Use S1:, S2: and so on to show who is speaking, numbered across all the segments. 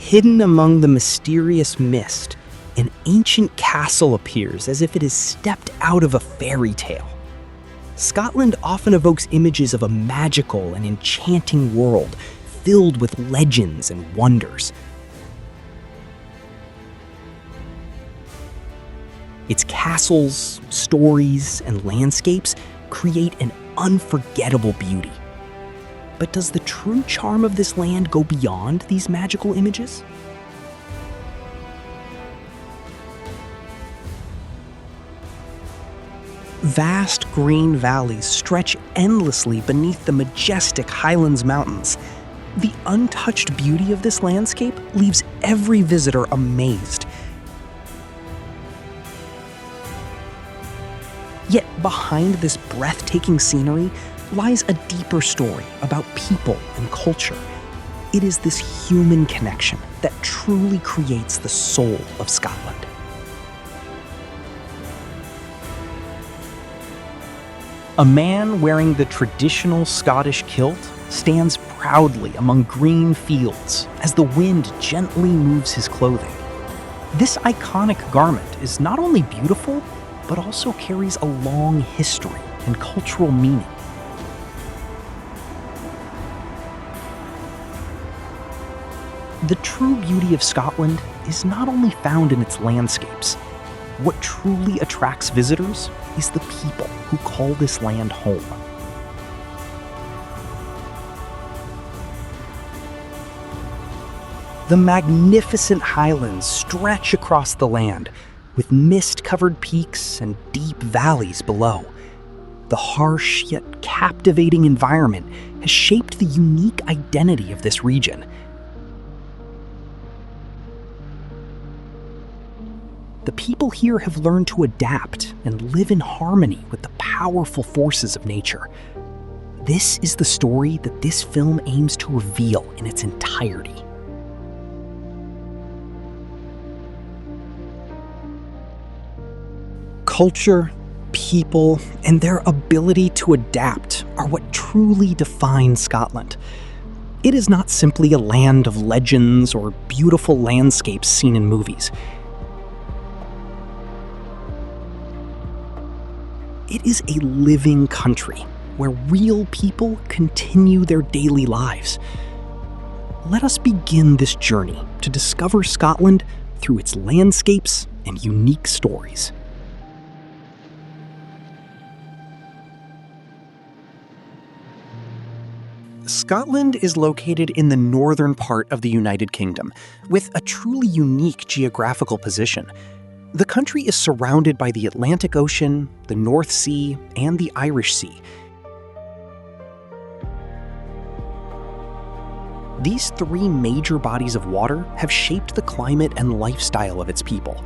S1: Hidden among the mysterious mist, an ancient castle appears as if it has stepped out of a fairy tale. Scotland often evokes images of a magical and enchanting world filled with legends and wonders. Its castles, stories, and landscapes create an unforgettable beauty. But does the true charm of this land go beyond these magical images? Vast green valleys stretch endlessly beneath the majestic Highlands Mountains. The untouched beauty of this landscape leaves every visitor amazed. Yet behind this breathtaking scenery lies a deeper story about people and culture. It is this human connection that truly creates the soul of Scotland. A man wearing the traditional Scottish kilt stands proudly among green fields as the wind gently moves his clothing. This iconic garment is not only beautiful, but also carries a long history and cultural meaning. The true beauty of Scotland is not only found in its landscapes. What truly attracts visitors is the people who call this land home. The magnificent highlands stretch across the land, with mist-covered peaks and deep valleys below. The harsh yet captivating environment has shaped the unique identity of this region. The people here have learned to adapt and live in harmony with the powerful forces of nature. This is the story that this film aims to reveal in its entirety. Culture, people, and their ability to adapt are what truly define Scotland. It is not simply a land of legends or beautiful landscapes seen in movies. It is a living country where real people continue their daily lives. Let us begin this journey to discover Scotland through its landscapes and unique stories. Scotland is located in the northern part of the United Kingdom, with a truly unique geographical position. The country is surrounded by the Atlantic Ocean, the North Sea, and the Irish Sea. These three major bodies of water have shaped the climate and lifestyle of its people.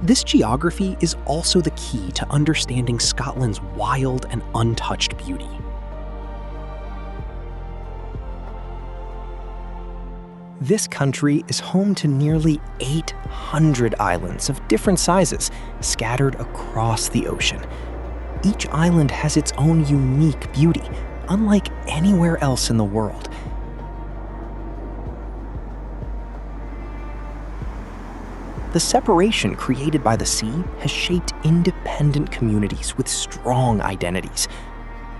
S1: This geography is also the key to understanding Scotland's wild and untouched beauty. This country is home to nearly 800 islands of different sizes, scattered across the ocean. Each island has its own unique beauty, unlike anywhere else in the world. The separation created by the sea has shaped independent communities with strong identities.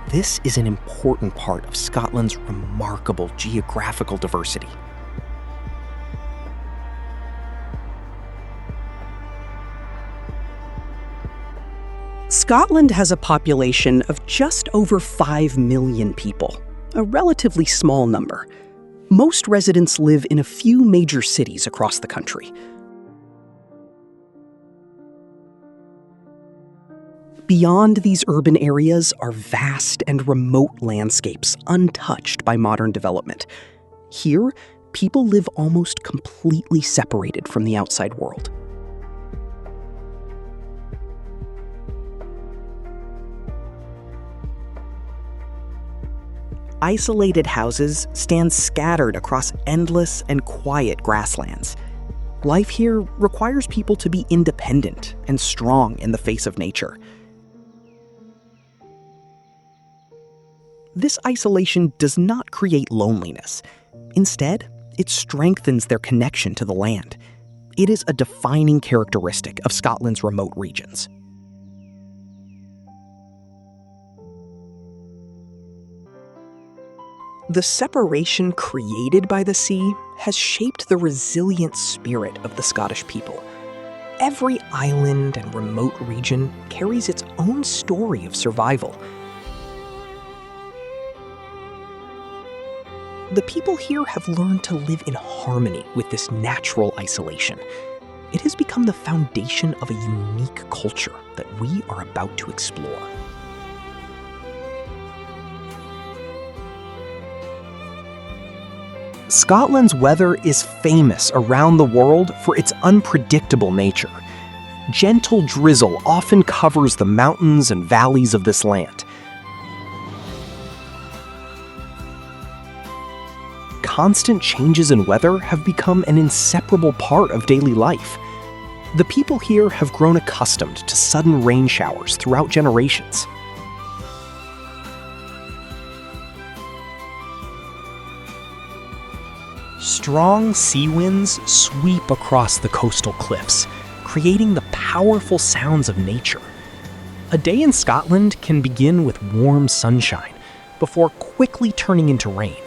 S1: This is an important part of Scotland's remarkable geographical diversity. Scotland has a population of just over 5 million people, a relatively small number. Most residents live in a few major cities across the country. Beyond these urban areas are vast and remote landscapes untouched by modern development. Here, people live almost completely separated from the outside world. Isolated houses stand scattered across endless and quiet grasslands. Life here requires people to be independent and strong in the face of nature. This isolation does not create loneliness. Instead, It strengthens their connection to the land. It is a defining characteristic of Scotland's remote regions. The separation created by the sea has shaped the resilient spirit of the Scottish people. Every island and remote region carries its own story of survival. The people here have learned to live in harmony with this natural isolation. It has become the foundation of a unique culture that we are about to explore. Scotland's weather is famous around the world for its unpredictable nature. Gentle drizzle often covers the mountains and valleys of this land. Constant changes in weather have become an inseparable part of daily life. The people here have grown accustomed to sudden rain showers throughout generations. Strong sea winds sweep across the coastal cliffs, creating the powerful sounds of nature. A day in Scotland can begin with warm sunshine before quickly turning into rain.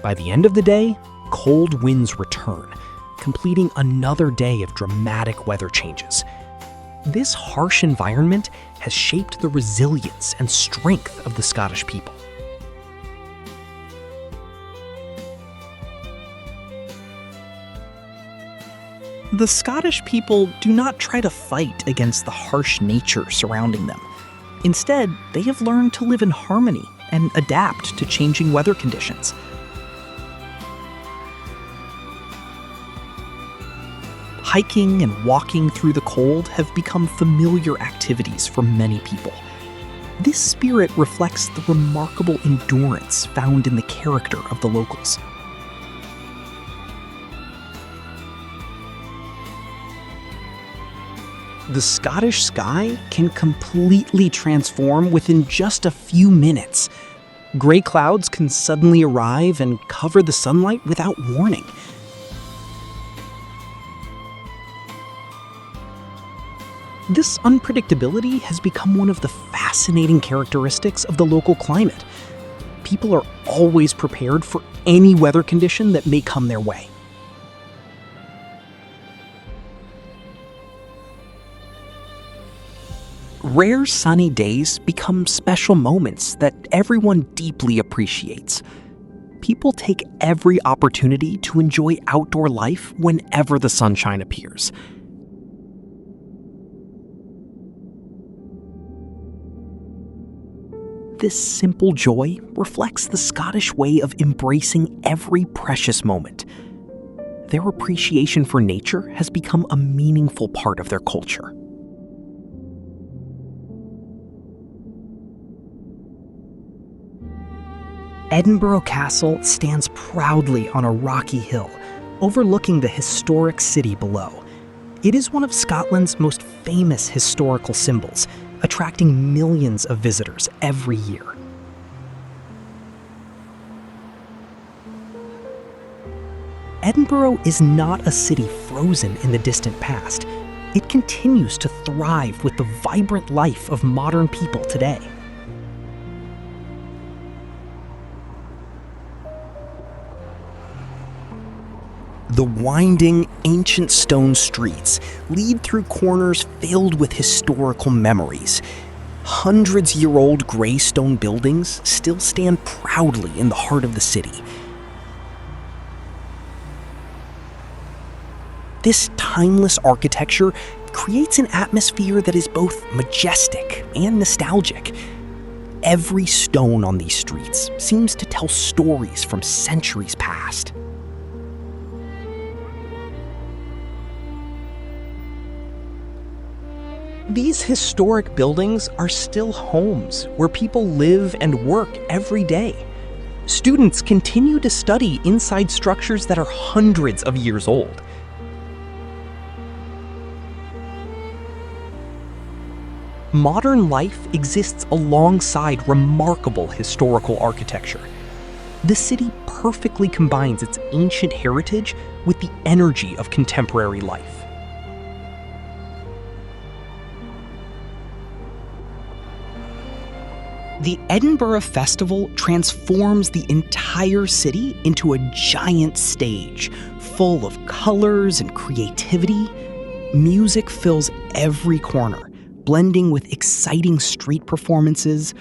S1: By the end of the day, cold winds return, completing another day of dramatic weather changes. This harsh environment has shaped the resilience and strength of the Scottish people. The Scottish people do not try to fight against the harsh nature surrounding them. Instead, they have learned to live in harmony and adapt to changing weather conditions. Hiking and walking through the cold have become familiar activities for many people. This spirit reflects the remarkable endurance found in the character of the locals. The Scottish sky can completely transform within just a few minutes. Gray clouds can suddenly arrive and cover the sunlight without warning. This unpredictability has become one of the fascinating characteristics of the local climate. People are always prepared for any weather condition that may come their way. Rare sunny days become special moments that everyone deeply appreciates. People take every opportunity to enjoy outdoor life whenever the sunshine appears. This simple joy reflects the Scottish way of embracing every precious moment. Their appreciation for nature has become a meaningful part of their culture. Edinburgh Castle stands proudly on a rocky hill, overlooking the historic city below. It is one of Scotland's most famous historical symbols, attracting millions of visitors every year. Edinburgh is not a city frozen in the distant past. It continues to thrive with the vibrant life of modern people today. The winding, ancient stone streets lead through corners filled with historical memories. Hundreds-year-old gray stone buildings still stand proudly in the heart of the city. This timeless architecture creates an atmosphere that is both majestic and nostalgic. Every stone on these streets seems to tell stories from centuries past. These historic buildings are still homes where people live and work every day. Students continue to study inside structures that are hundreds of years old. Modern life exists alongside remarkable historical architecture. The city perfectly combines its ancient heritage with the energy of contemporary life. The Edinburgh Festival transforms the entire city into a giant stage, full of colors and creativity. Music fills every corner, blending with exciting street performances.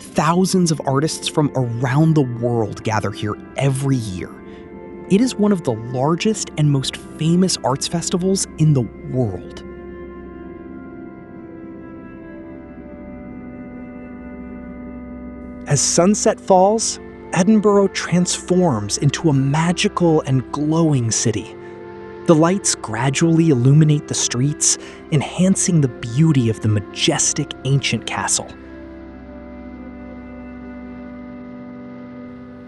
S1: Thousands of artists from around the world gather here every year. It is one of the largest and most famous arts festivals in the world. As sunset falls, Edinburgh transforms into a magical and glowing city. The lights gradually illuminate the streets, enhancing the beauty of the majestic ancient castle.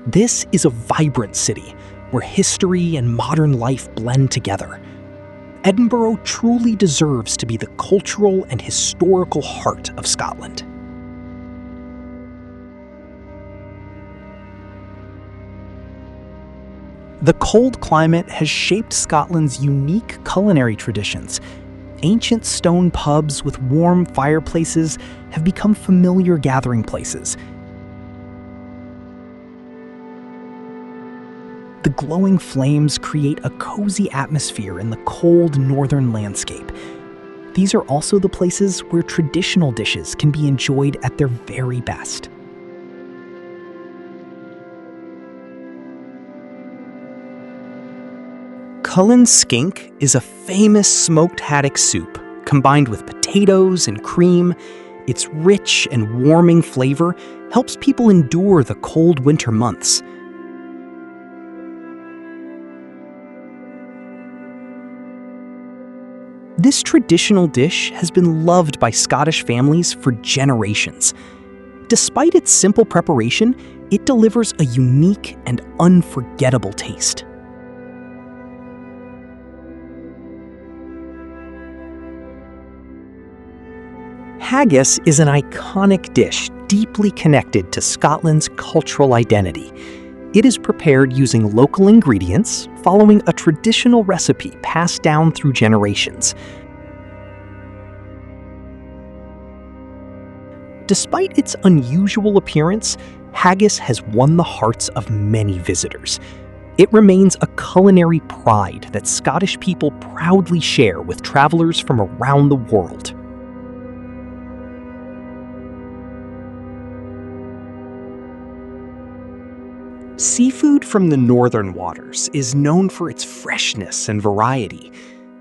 S1: This is a vibrant city where history and modern life blend together. Edinburgh truly deserves to be the cultural and historical heart of Scotland. The cold climate has shaped Scotland's unique culinary traditions. Ancient stone pubs with warm fireplaces have become familiar gathering places. The glowing flames create a cozy atmosphere in the cold northern landscape. These are also the places where traditional dishes can be enjoyed at their very best. Cullen skink is a famous smoked haddock soup combined with potatoes and cream. Its rich and warming flavor helps people endure the cold winter months. This traditional dish has been loved by Scottish families for generations. Despite its simple preparation, it delivers a unique and unforgettable taste. Haggis is an iconic dish deeply connected to Scotland's cultural identity. It is prepared using local ingredients, following a traditional recipe passed down through generations. Despite its unusual appearance, haggis has won the hearts of many visitors. It remains a culinary pride that Scottish people proudly share with travelers from around the world. Seafood from the northern waters is known for its freshness and variety.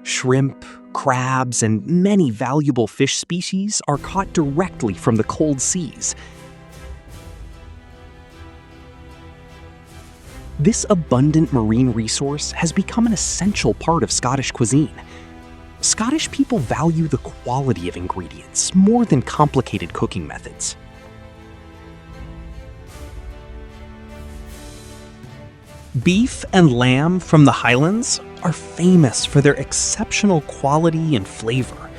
S1: Shrimp, crabs, and many valuable fish species are caught directly from the cold seas. This abundant marine resource has become an essential part of Scottish cuisine. Scottish people value the quality of ingredients more than complicated cooking methods. Beef and lamb from the Highlands are famous for their exceptional quality and flavor.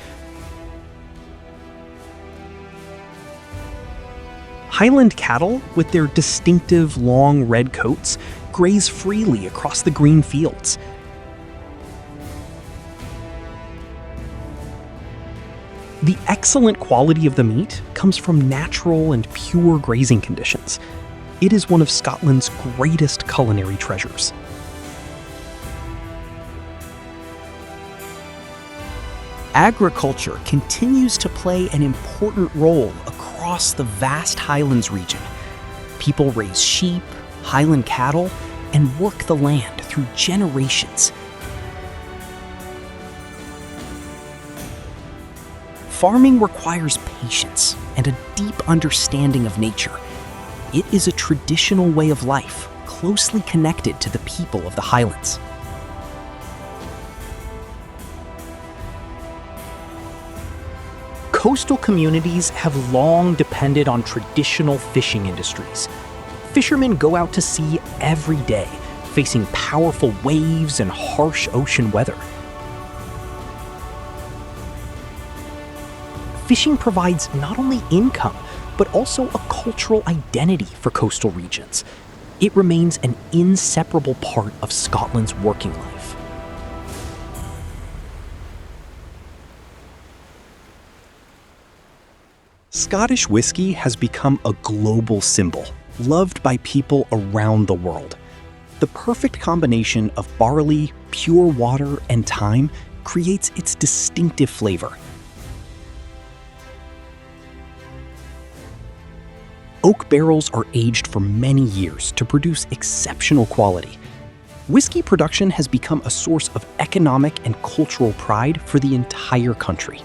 S1: Highland cattle, with their distinctive long red coats, graze freely across the green fields. The excellent quality of the meat comes from natural and pure grazing conditions. It is one of Scotland's greatest culinary treasures. Agriculture continues to play an important role across the vast Highlands region. People raise sheep, Highland cattle, and work the land through generations. Farming requires patience and a deep understanding of nature. It is a traditional way of life, closely connected to the people of the Highlands. Coastal communities have long depended on traditional fishing industries. Fishermen go out to sea every day, facing powerful waves and harsh ocean weather. fishing provides not only income, but also a cultural identity for coastal regions. It remains an inseparable part of Scotland's working life. Scottish whiskey has become a global symbol, loved by people around the world. The perfect combination of barley, pure water, and thyme creates its distinctive flavor. Oak barrels are aged for many years to produce exceptional quality. Whiskey production has become a source of economic and cultural pride for the entire country.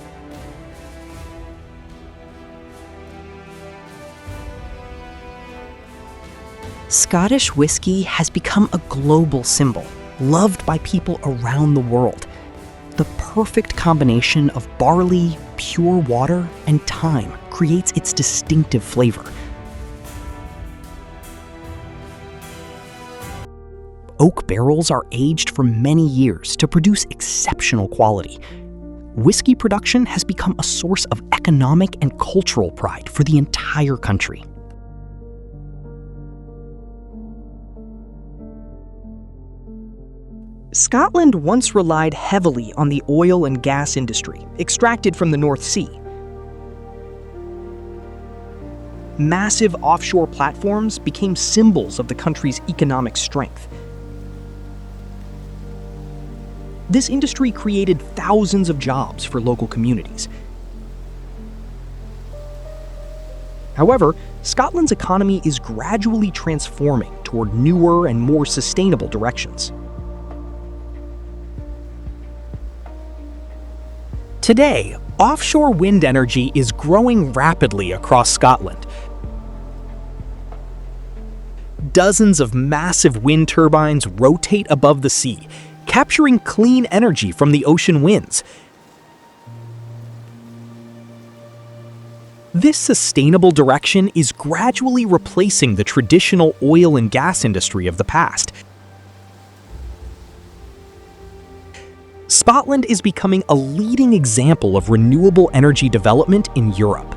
S1: Scottish whiskey has become a global symbol, loved by people around the world. The perfect combination of barley, pure water, and thyme creates its distinctive flavor. Oak barrels are aged for many years to produce exceptional quality. Whiskey production has become a source of economic and cultural pride for the entire country. Scotland once relied heavily on the oil and gas industry, extracted from the North Sea. Massive offshore platforms became symbols of the country's economic strength. This industry created thousands of jobs for local communities. However, Scotland's economy is gradually transforming toward newer and more sustainable directions. Today, offshore wind energy is growing rapidly across Scotland. Dozens of massive wind turbines rotate above the sea, capturing clean energy from the ocean winds. This sustainable direction is gradually replacing the traditional oil and gas industry of the past. Scotland is becoming a leading example of renewable energy development in Europe.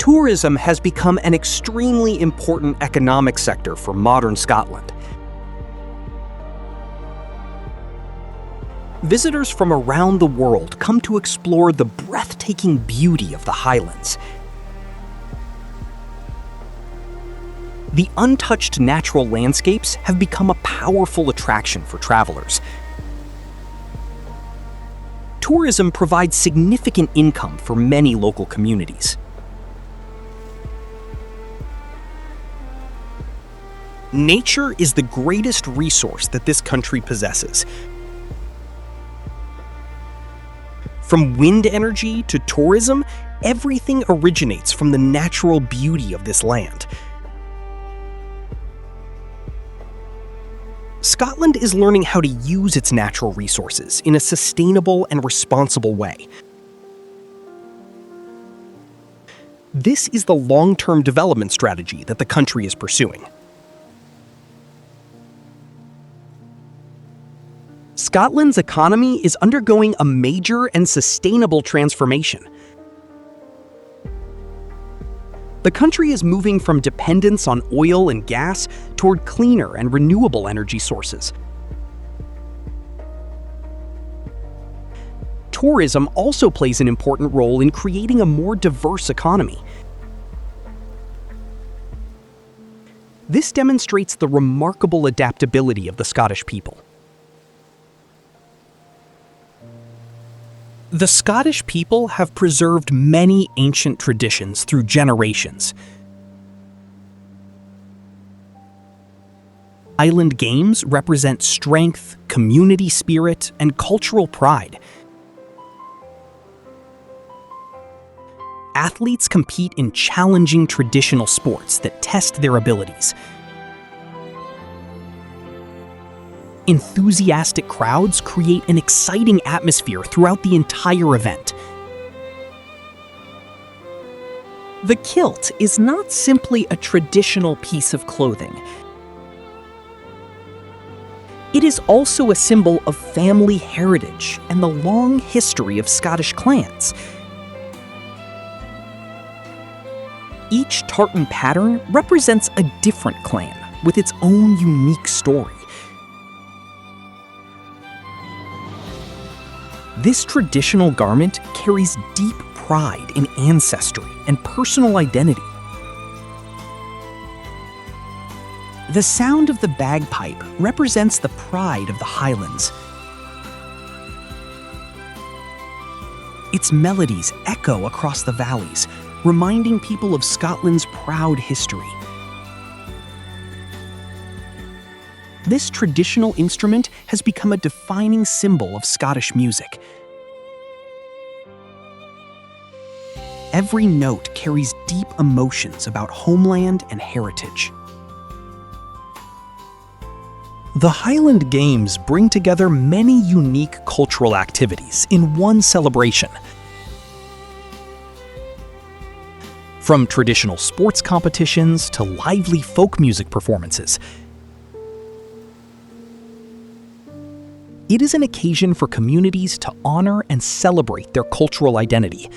S1: Tourism has become an extremely important economic sector for modern Scotland. Visitors from around the world come to explore the breathtaking beauty of the Highlands. The untouched natural landscapes have become a powerful attraction for travelers. Tourism provides significant income for many local communities. Nature is the greatest resource that this country possesses. From wind energy to tourism, everything originates from the natural beauty of this land. Scotland is learning how to use its natural resources in a sustainable and responsible way. This is the long-term development strategy that the country is pursuing. Scotland's economy is undergoing a major and sustainable transformation. The country is moving from dependence on oil and gas toward cleaner and renewable energy sources. Tourism also plays an important role in creating a more diverse economy. This demonstrates the remarkable adaptability of the Scottish people. The Scottish people have preserved many ancient traditions through generations. Highland games represent strength, community spirit, and cultural pride. Athletes compete in challenging traditional sports that test their abilities. Enthusiastic crowds create an exciting atmosphere throughout the entire event. The kilt is not simply a traditional piece of clothing. It is also a symbol of family heritage and the long history of Scottish clans. Each tartan pattern represents a different clan with its own unique story. This traditional garment carries deep pride in ancestry and personal identity. The sound of the bagpipe represents the pride of the Highlands. Its melodies echo across the valleys, reminding people of Scotland's proud history. This traditional instrument has become a defining symbol of Scottish music. Every note carries deep emotions about homeland and heritage. The Highland Games bring together many unique cultural activities in one celebration. From traditional sports competitions to lively folk music performances, it is an occasion for communities to honor and celebrate their cultural identity.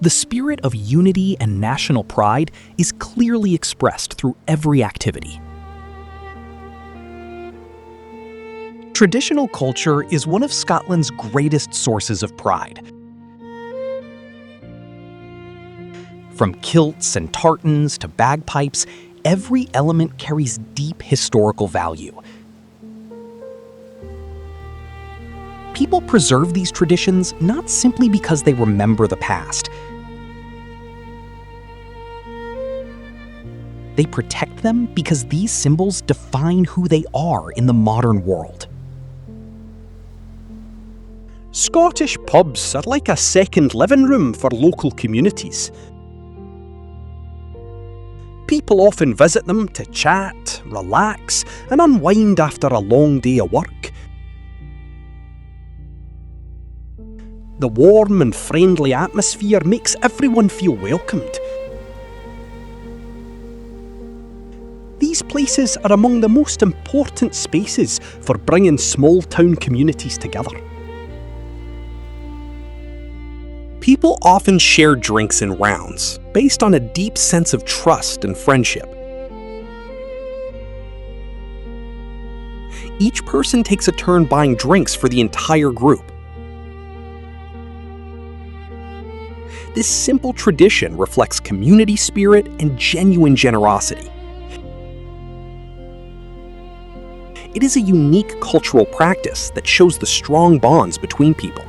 S1: The spirit of unity and national pride is clearly expressed through every activity. Traditional culture is one of Scotland's greatest sources of pride. From kilts and tartans to bagpipes, every element carries deep historical value. People preserve these traditions not simply because they remember the past. They protect them because these symbols define who they are in the modern world.
S2: Scottish pubs are like a second living room for local communities. People often visit them to chat, relax, and unwind after a long day of work. The warm and friendly atmosphere makes everyone feel welcomed. These places are among the most important spaces for bringing small-town communities together. People often share drinks in rounds, based on a deep sense of trust and friendship. Each person takes a turn buying drinks for the entire group. This simple tradition reflects community spirit and genuine generosity. It is a unique cultural practice that shows the strong bonds between people.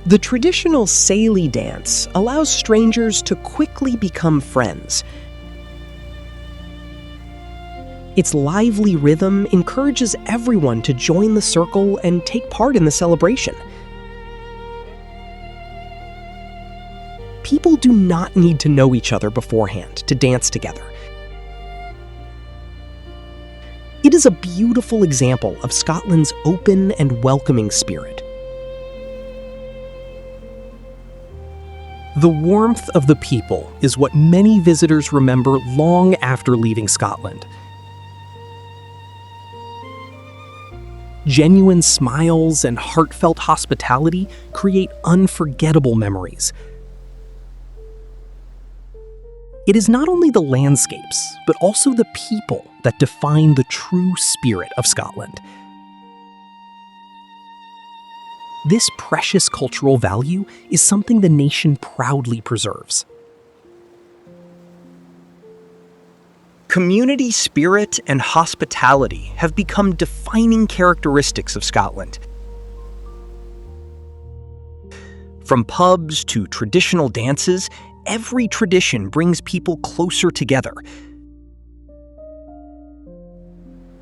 S1: The traditional Saily dance allows strangers to quickly become friends. Its lively rhythm encourages everyone to join the circle and take part in the celebration. People do not need to know each other beforehand to dance together. It is a beautiful example of Scotland's open and welcoming spirit. The warmth of the people is what many visitors remember long after leaving Scotland. Genuine smiles and heartfelt hospitality create unforgettable memories. It is not only the landscapes, but also the people that define the true spirit of Scotland. This precious cultural value is something the nation proudly preserves. Community spirit and hospitality have become defining characteristics of Scotland. From pubs to traditional dances, every tradition brings people closer together.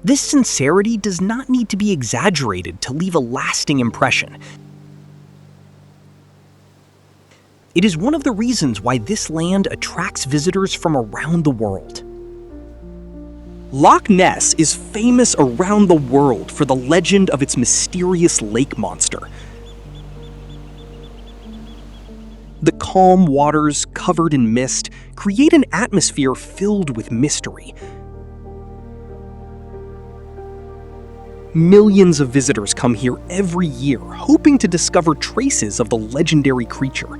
S1: This sincerity does not need to be exaggerated to leave a lasting impression. It is one of the reasons why this land attracts visitors from around the world. Loch Ness is famous around the world for the legend of its mysterious lake monster.
S2: The calm waters covered in mist create an atmosphere filled with mystery. Millions of visitors come here every year, hoping to discover traces of the legendary creature.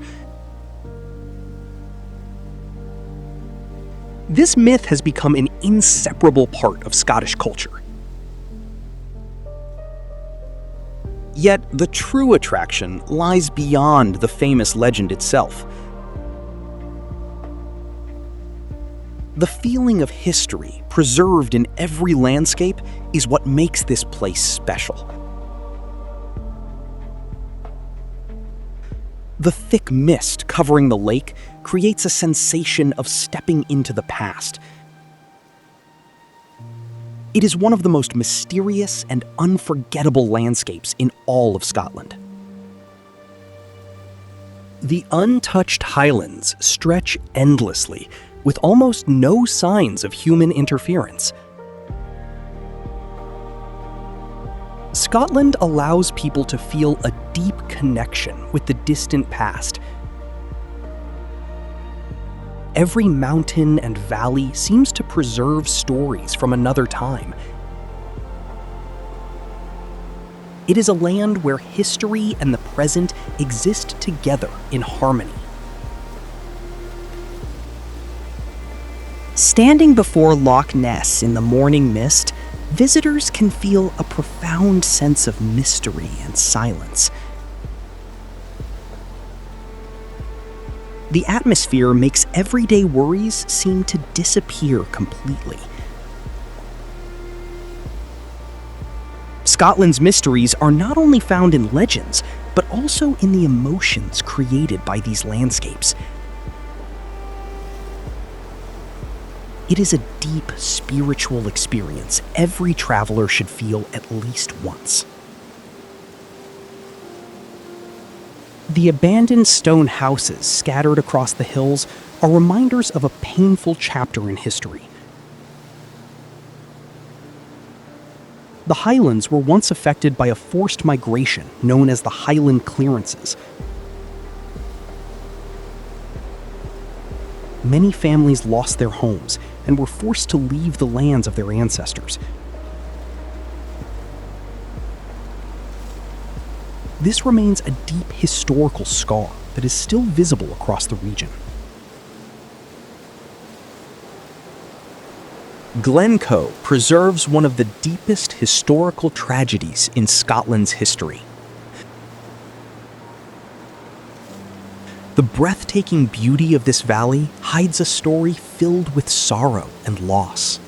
S2: This myth has become an inseparable part of Scottish culture. Yet, the true attraction lies beyond the famous legend itself. The feeling of history preserved in every landscape is what makes this place special. The thick mist covering the lake creates a sensation of stepping into the past. It is one of the most mysterious and unforgettable landscapes in all of Scotland. The untouched highlands stretch endlessly, with almost no signs of human interference. Scotland allows people to feel a deep connection with the distant past. Every mountain and valley seems to preserve stories from another time. It is a land where history and the present exist together in harmony.
S1: Standing before Loch Ness in the morning mist, visitors can feel a profound sense of mystery and silence. The atmosphere makes everyday worries seem to disappear completely. Scotland's mysteries are not only found in legends, but also in the emotions created by these landscapes. It is a deep spiritual experience every traveler should feel at least once. The abandoned stone houses scattered across the hills are reminders of a painful chapter in history. The Highlands were once affected by a forced migration known as the Highland Clearances. Many families lost their homes and were forced to leave the lands of their ancestors. This remains a deep historical scar that is still visible across the region. Glencoe preserves one of the deepest historical tragedies in Scotland's history. The breathtaking beauty of this valley hides a story filled with sorrow and loss.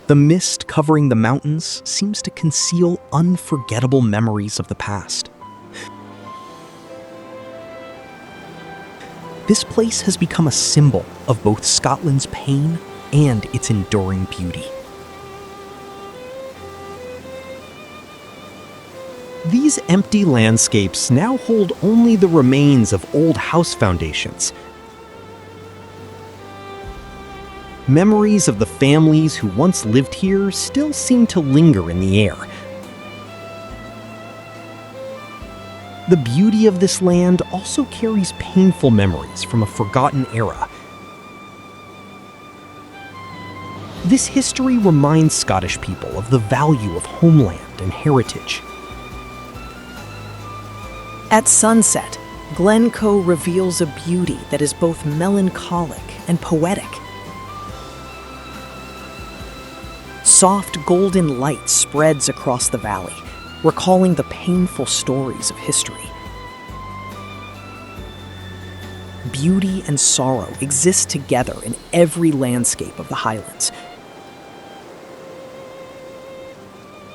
S1: The mist covering the mountains seems to conceal unforgettable memories of the past. This place has become a symbol of both Scotland's pain and its enduring beauty. These empty landscapes now hold only the remains of old house foundations. Memories of the families who once lived here still seem to linger in the air. The beauty of this land also carries painful memories from a forgotten era. This history reminds Scottish people of the value of homeland and heritage.
S3: At sunset, Glencoe reveals a beauty that is both melancholic and poetic. Soft golden light spreads across the valley, recalling the painful stories of history. Beauty and sorrow exist together in every landscape of the Highlands.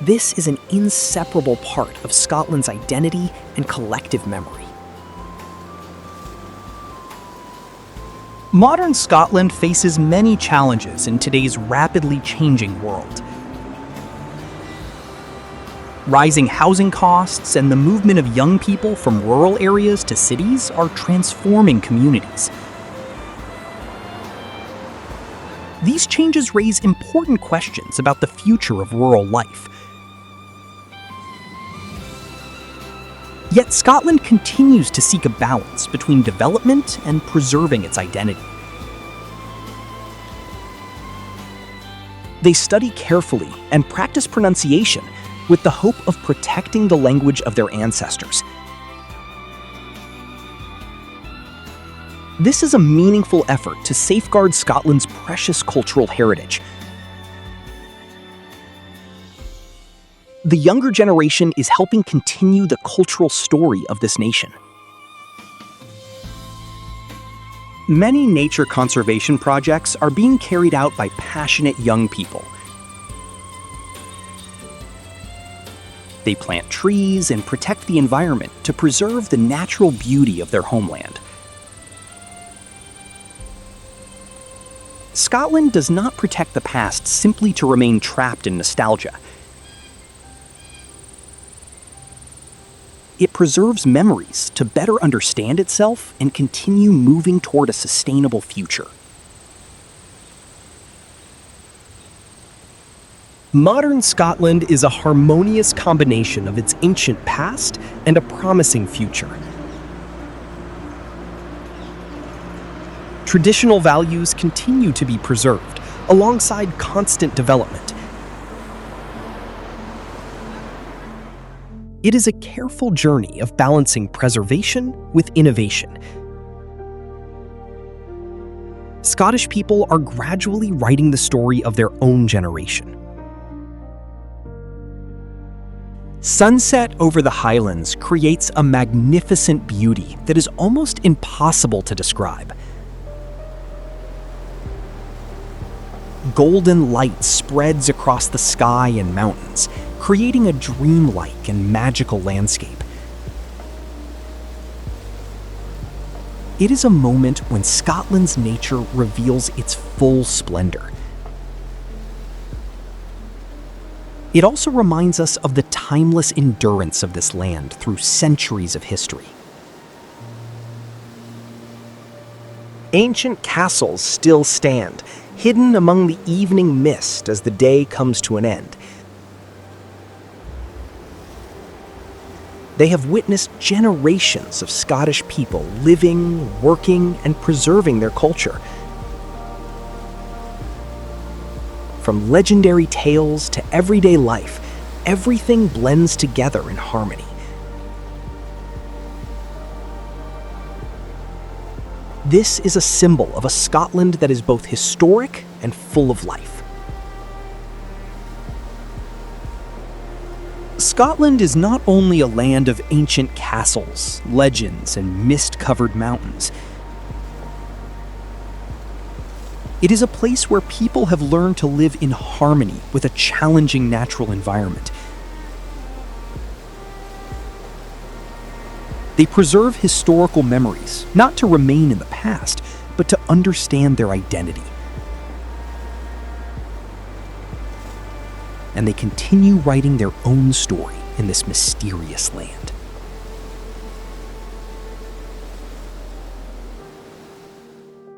S3: This is an inseparable part of Scotland's identity and collective memory.
S1: Modern Scotland faces many challenges in today's rapidly changing world. Rising housing costs and the movement of young people from rural areas to cities are transforming communities. These changes raise important questions about the future of rural life. Yet Scotland continues to seek a balance between development and preserving its identity. They study carefully and practice pronunciation with the hope of protecting the language of their ancestors. This is a meaningful effort to safeguard Scotland's precious cultural heritage. The younger generation is helping continue the cultural story of this nation. Many nature conservation projects are being carried out by passionate young people. They plant trees and protect the environment to preserve the natural beauty of their homeland. Scotland does not protect the past simply to remain trapped in nostalgia. It preserves memories to better understand itself and continue moving toward a sustainable future.
S2: Modern Scotland is a harmonious combination of its ancient past and a promising future. Traditional values continue to be preserved, alongside constant development. It is a careful journey of balancing preservation with innovation. Scottish people are gradually writing the story of their own generation.
S1: Sunset over the Highlands creates a magnificent beauty that is almost impossible to describe. Golden light spreads across the sky and mountains, creating a dreamlike and magical landscape. It is a moment when Scotland's nature reveals its full splendor. It also reminds us of the timeless endurance of this land through centuries of history.
S2: Ancient castles still stand, hidden among the evening mist as the day comes to an end. They have witnessed generations of Scottish people living, working, and preserving their culture. From legendary tales to everyday life, everything blends together in harmony. This is a symbol of a Scotland that is both historic and full of life. Scotland is not only a land of ancient castles, legends, and mist-covered mountains. It is a place where people have learned to live in harmony with a challenging natural environment. They preserve historical memories, not to remain in the past, but to understand their identity. And they continue writing their own story in this mysterious land.